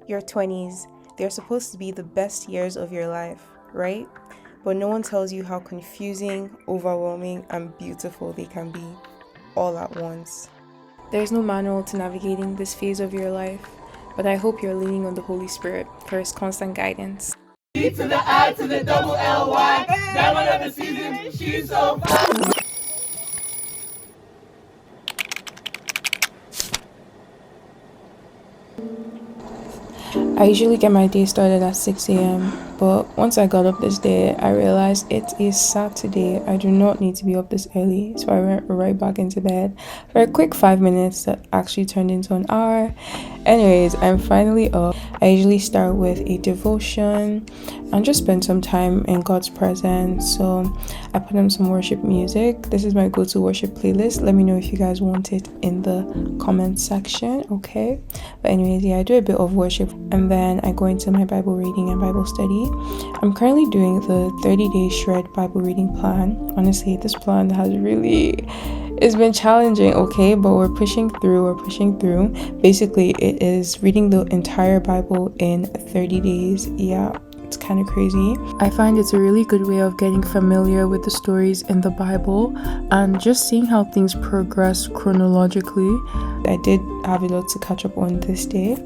Your 20s, they're supposed to be the best years of your life, right? But no one tells you how confusing, overwhelming, and beautiful they can be all at once. There's no manual to navigating this phase of your life, but I hope you're leaning on the Holy Spirit for His constant guidance. E to the I to the double L-Y. Diamond of the season, she's so fine. I usually get my day started at 6 a.m., but once I got up this day, I realized it is Saturday. I do not need to be up this early, so I went right back into bed for a quick 5 minutes that actually turned into an hour. Anyways, I'm finally up. I usually start with a devotion and just spend some time in God's presence. So I put on some worship music. This is my go-to worship playlist. Let me know if you guys want it in the comment section, okay? But anyways, yeah, I do a bit of worship and then I go into my Bible reading and Bible study. I'm currently doing the 30-day shred Bible reading plan. Honestly, this plan it's been challenging, okay, but we're pushing through. Basically, it is reading the entire Bible in 30 days. Yeah, it's kind of crazy. I find it's a really good way of getting familiar with the stories in the Bible and just seeing how things progress chronologically. I did have a lot to catch up on this day.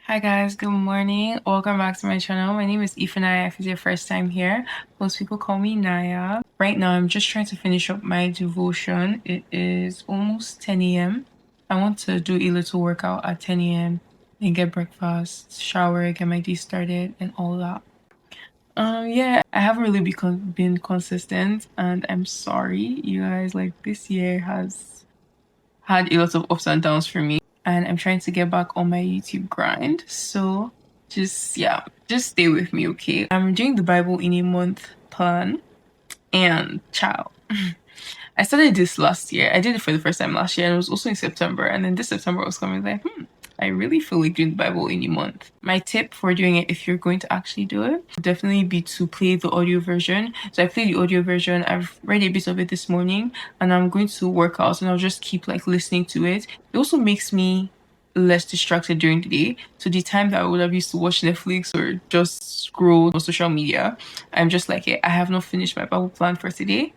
Hi guys, good morning. Welcome back to my channel. My name is Nanya. If it's your first time here, most people call me Naya. Right now, I'm just trying to finish up my devotion. It is almost 10 a.m. I want to do a little workout at 10 a.m. and get breakfast, shower, get my day started, and all that. Yeah, I haven't really been consistent, and I'm sorry, you guys. Like, this year has had a lot of ups and downs for me. And I'm trying to get back on my YouTube grind. So just stay with me, okay? I'm doing the Bible in a month plan. And child, I started this last year. I did it for the first time last year, and it was also in September. And then this September I was coming like, I really feel like doing the Bible in a month. My tip for doing it, if you're going to actually do it, would definitely be to play the audio version. So I played the audio version. I've read a bit of it this morning, and I'm going to work out, and I'll just keep like listening to it. It also makes me less distracted during the day. So the time that I would have used to watch Netflix or just scroll on social media, I'm just like, hey, I have not finished my Bible plan for today.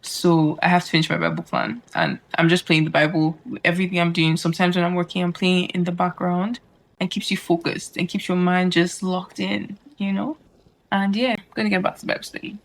So I have to finish my Bible plan, and I'm just playing the Bible. Everything I'm doing, sometimes when I'm working, I'm playing it in the background, and keeps you focused and keeps your mind just locked in, you know? And yeah, I'm gonna get back to Bible study.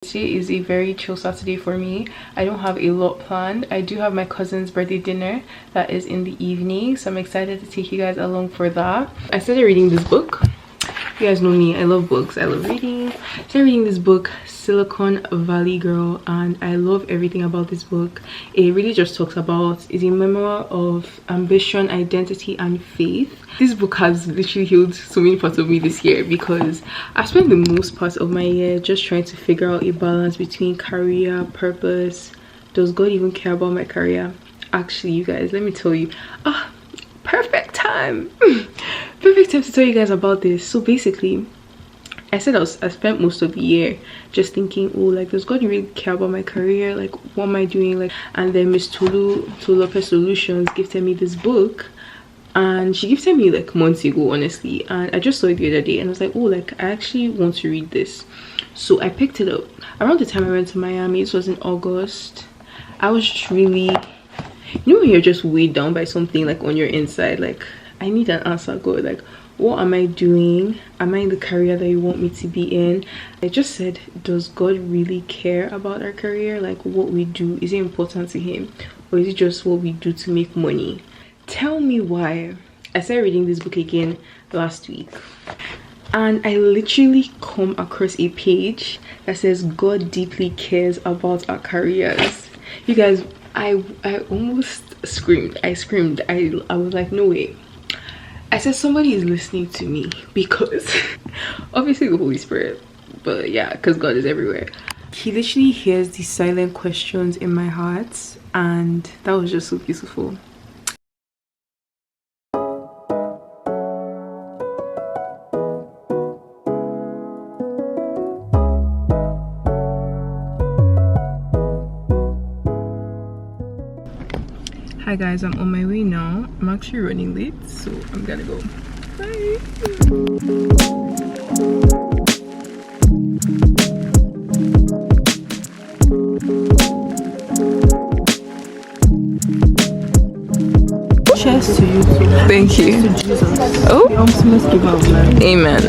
Today is a very chill Saturday for me. I don't have a lot planned. I do have my cousin's birthday dinner that is in the evening, so I'm excited to take you guys along for that. I started reading this book. You guys know me, I love books, I love reading. I started reading this book, Silicon Valley Girl, and I love everything about this book. It really just talks about, it's a memoir of ambition, identity, and faith. This book has literally healed so many parts of me this year because I spent the most part of my year just trying to figure out a balance between career, purpose. Does God even care about my career? Actually, you guys, let me tell you, perfect time perfect time to tell you guys about this. So basically, I spent most of the year just thinking, oh, like, does God really care about my career? Like, what am I doing? Like, and then Miss Tolulope Solutions gifted me this book, and she gifted me like months ago, honestly, and I just saw it the other day and I was like, oh, like, I actually want to read this. So I picked it up around the time I went to Miami. It was in August. I was just really, you know, when you're just weighed down by something, like, on your inside, like, I need an answer, God. Like, what am I doing? Am I in the career that you want me to be in? I just said, does God really care about our career? Like, what we do, is it important to him, or is it just what we do to make money? Tell me why. I started reading this book again last week, and I literally come across a page that says God deeply cares about our careers. You guys, I almost screamed. I was like, no way. I said somebody is listening to me because obviously the Holy Spirit, but yeah, because God is everywhere. He literally hears these silent questions in my heart, and that was just so beautiful. Hi guys, I'm on my way now. I'm actually running late, so I'm gonna go. Bye. Cheers to you. Thank you. To Jesus. Oh, the ultimate giver of life. Amen.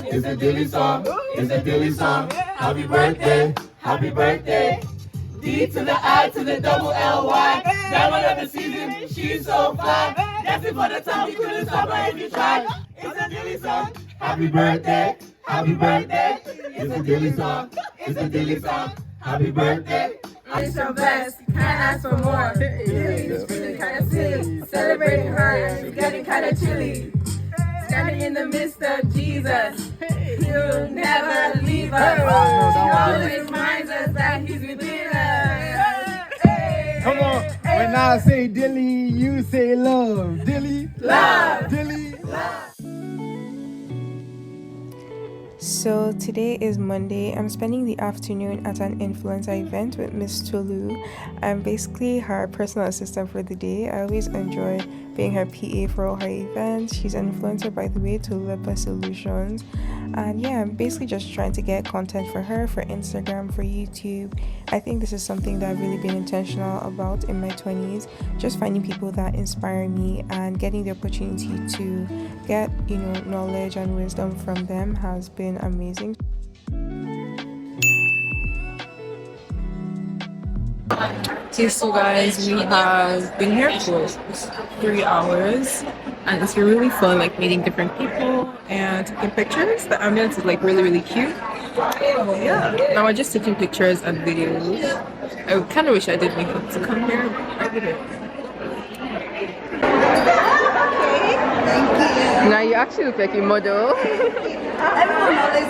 It's a dilly song, it's a dilly song. Happy birthday, happy birthday. D to the I to the double L-Y. Diamond of the season, she's so fly. Dancing for the top, you couldn't stop her if you tried. It's a dilly song, happy birthday, happy birthday. It's a dilly song, it's a dilly song. Happy birthday. It's your best, can't ask for more. It's feeling kind of silly, celebrating her, it's getting kind of chilly. Standing in the midst of Jesus, he'll never leave us. He always reminds us that he's within us. Come on, when I say dilly, you say love. Dilly, Love. dilly, love. So today is Monday. I'm spending the afternoon at an influencer event with Miss Tolu. I'm basically her personal assistant for the day. I always enjoy being her PA for all her events. She's an influencer, by the way, Tolulope Solutions. And yeah, I'm basically just trying to get content for her, for Instagram, for YouTube. I think this is something that I've really been intentional about in my 20s. Just finding people that inspire me and getting the opportunity to get, knowledge and wisdom from them has been amazing. Okay, so guys, we have been here for 3 hours and it's been really fun, like meeting different people and taking pictures. The ambience is like really cute. So yeah, now we're just taking pictures and videos. I kind of wish I did make it to come here, but I didn't. Now you actually look like a model. Everyone always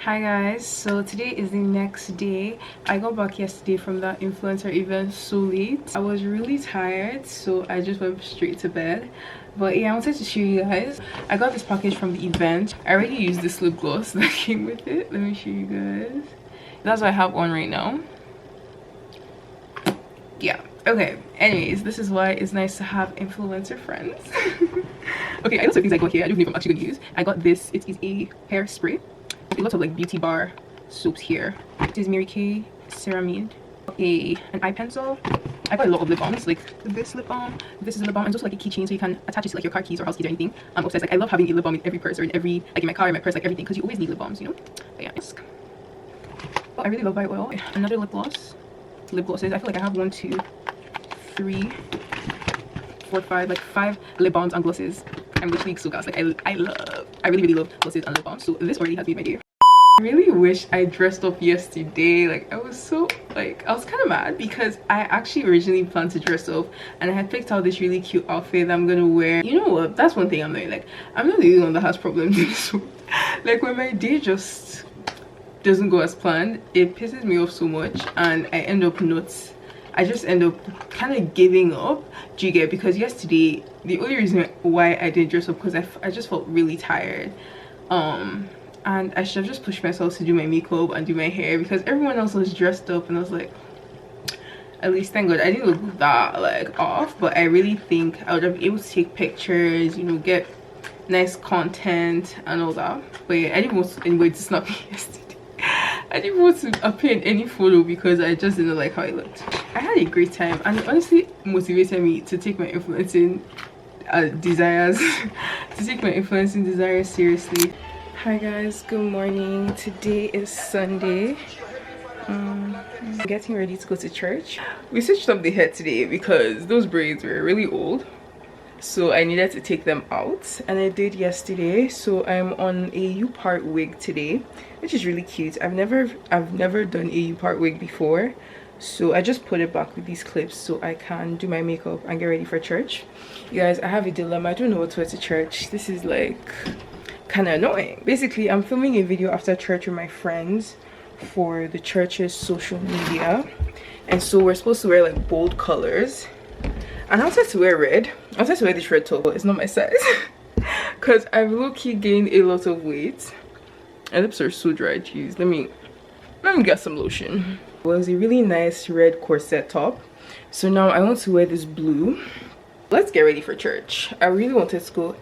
Hi guys, so today is the next day. I got back yesterday from that influencer event so late. I was really tired, so I just went straight to bed. But yeah, I wanted to show you guys. I got this package from the event. I already used this lip gloss that came with it. Let me show you guys. That's what I have on right now. Yeah, okay. Anyways, this is why it's nice to have influencer friends. Okay, I know some things I got here. I don't know if I'm actually gonna use. I got this. It is a hairspray. A lot of like beauty bar soaps here. This is Mary Kay Ceramide. An eye pencil. I got a lot of lip balms, like this lip balm, this is a lip balm, and just like a keychain so you can attach it to like your car keys or house keys or anything. I'm obsessed. Like I love having a lip balm in every purse or in every, like in my car, in my purse, like everything, because you always need lip balms, you know. But yeah, oh, I really love Body Oil. Another lip gloss. Lip glosses. I feel like I have 1, 2, 3, 4, 5, like 5 lip balms and glosses. I'm literally so gassed. Like I really love glosses and lip balms. So this already has made my day. I really wish I dressed up yesterday. Like I was so I was kind of mad because I actually originally planned to dress up and I had picked out this really cute outfit that I'm gonna wear. You know what, that's one thing I'm doing. Like I'm not the only one that has problems. So like when my day just doesn't go as planned, it pisses me off so much and I end up I just end up kind of giving up. Do you get? Because yesterday the only reason why I didn't dress up because I just felt really tired. and I should have just pushed myself to do my makeup and do my hair because everyone else was dressed up, and I was like, at least thank God I didn't look that like off. But I really think I would have been able to take pictures, you know, get nice content and all that. But yeah, I didn't want anybody to snap me yesterday. I didn't want to appear in any photo because I just didn't like how I looked. I had a great time, and it honestly motivated me to take my influencing desires seriously. Hi guys, good morning. Today is Sunday. I'm getting ready to go to church. We switched up the hair today because those braids were really old, so I needed to take them out, and I did yesterday. So I'm on a U-part wig today, which is really cute. I've never done a U-part wig before, so I just put it back with these clips so I can do my makeup and get ready for church. You guys, I have a dilemma. I don't know what to wear to church. This is like kind of annoying. Basically, I'm filming a video after church with my friends for the church's social media, and so we're supposed to wear like bold colors, and I wanted to wear red. I wanted to wear this red top, but it's not my size because I've low-key gained a lot of weight. My lips are so dry. Jeez, let me get some lotion. It was a really nice red corset top, so now I want to wear this blue. Let's get ready for church. I really wanted to go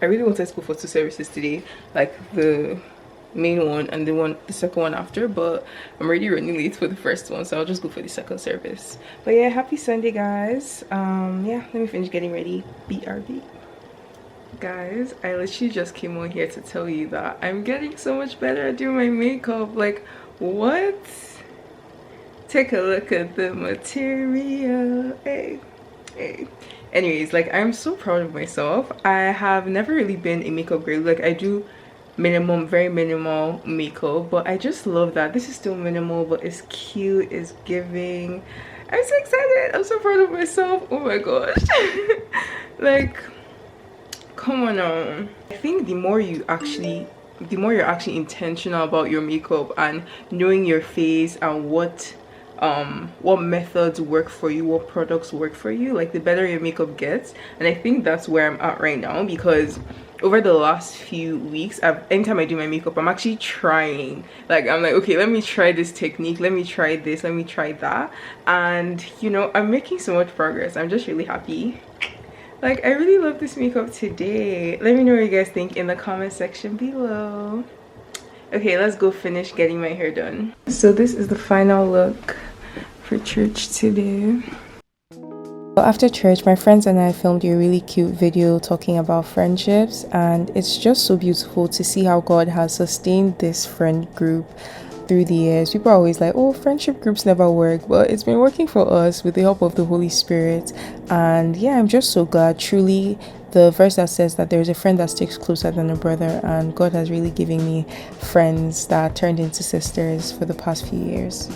for 2 services today, like the main one and the second one after, but I'm already running late for the first one, so I'll just go for the second service. But yeah, happy Sunday guys. Yeah, let me finish getting ready. BRB. Guys, I literally just came on here to tell you that I'm getting so much better at doing my makeup. Like, what? Take a look at the material. Hey. Anyways, like, I'm so proud of myself. I have never really been a makeup girl. Like, I do very minimal makeup, but I just love that this is still minimal, but it's cute, it's giving. I'm so excited. I'm so proud of myself. Oh my gosh. Like, come on now. I think the more you're actually intentional about your makeup and knowing your face and what methods work for you, what products work for you, like the better your makeup gets. And I think that's where I'm at right now, because over the last few weeks, anytime I do my makeup, I'm actually trying. Like, I'm like, okay, let me try this technique, let me try this, let me try that, and you know, I'm making so much progress. I'm just really happy. Like, I really love this makeup today. Let me know what you guys think in the comment section below. Okay, let's go finish getting my hair done. So this is the final look for church today. After church, my friends and I filmed a really cute video talking about friendships, and it's just so beautiful to see how God has sustained this friend group through the years. People are always like, oh, friendship groups never work, but it's been working for us with the help of the Holy Spirit. And yeah, I'm just so glad. Truly, the verse that says that there's a friend that sticks closer than a brother, and God has really given me friends that turned into sisters for the past few years.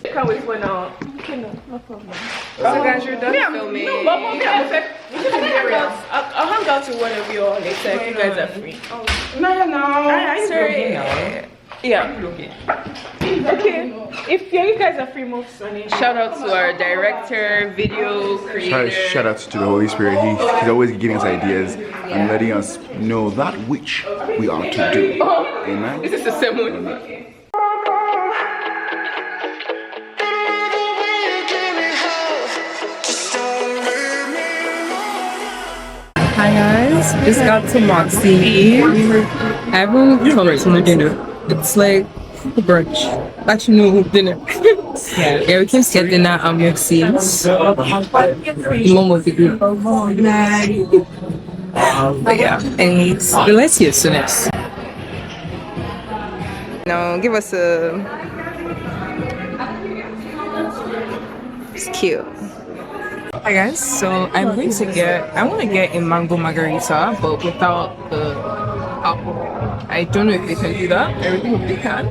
Can't wait for now. Okay, no problem. So guys, you're done filming. No, but I'll hang out to one of you all later if you guys are free. No. Sorry. Yeah. Okay. If you guys are free, move Sunny. Shout out to our director, video creator. Shout out to the Holy Spirit. He's always giving us ideas and letting us know that which we are to do. Amen. This is a sermon. Hi guys, just got to Moxie. I haven't come to my dinner. It's like brunch. Actually, no, dinner. Yeah, we came to get dinner at Moxie's. The mom of the group. But yeah, anyways, let's see you soonest. Now, give us a... It's cute. Hi guys, so I want to get a mango margarita, but without the apple. I don't know if they can do that. I really hope they can.